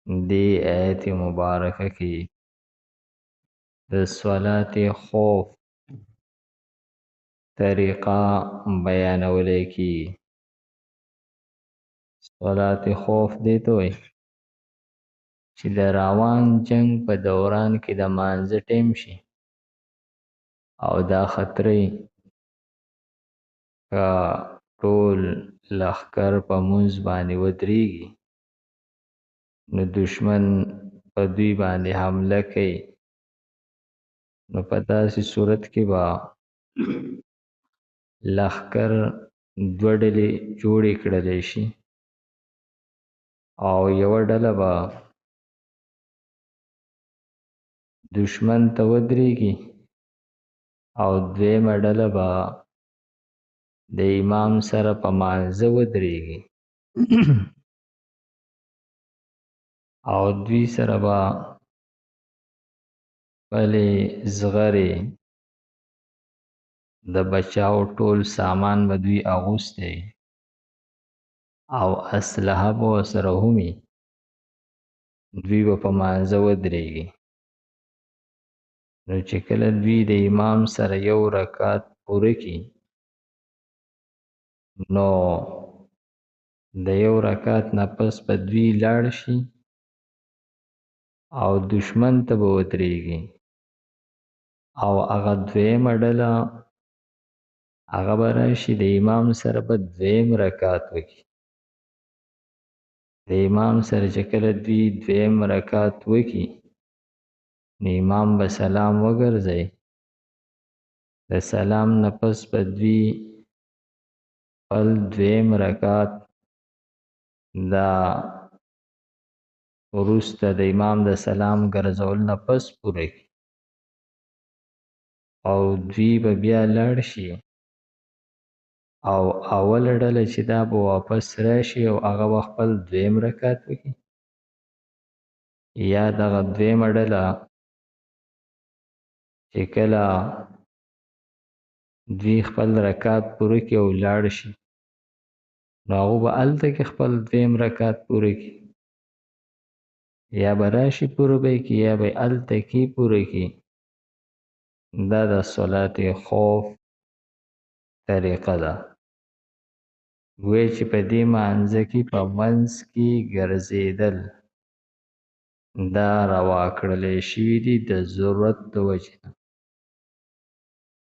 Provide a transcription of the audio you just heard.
دی آیت مبارکه کې د صلات خوف طریقه بیانولې کی. صلات خوف دی ته وایي چې د روان جنگ په دوران کې د مانځه ټیم شي او دا خطرې که ټول لښکر په مونځ باندې ودرېږي نو دشمن په دوی باندې حمله کوي، نو په داسې صورت کې به لښکر دوه ډلې جوړې کړلی شي او یوه ډله به دشمن ته ودرېږي او دویمه ډله به د امام سره په مانځه ودرېږي او دوی سره به خپلې زغرې د بچاو ټول سامان به دوی اغوستی او اسلحه به ورسره هم وي. دوی به په مانځه ودرېږي، نو چې کله دوی د امام سره یو رکعت پوره کړي نو د یو رکعت نه پس به دوی لاړ شي او دشمن ته به ودرېږي او هغه دویمه ډله هغه به راشي د امام سره به دویم رکعت وکړي. د امام سره چې کله دوی دویم رکعت وکړي نو امام به سلام وګرځي، د سلام نه پس به دوی خپل دویم رکعت دا وروسته د امام د سلام ګرځول نه پس پوره کړي او دوی به بیا لاړ شي او اوله ډله چې دا به واپس راشي او هغه به خپل دویم رکعت وکړي، یا دغه دویمه ډله چې کله دوی خپل رکعت پوره کړي او لاړ شي نو هغه به هلته کې خپل دویم رکعت پوره کړي، یا به راشي پوره به یې کړي یا به یې هلته کې پوره کړي. دا د صلات خوف طریقه ده. وایي چې په دې مانځه کې په منځ کې ګرځېدل دا روا کړلی شوي دي د ضرورت د وجې نه.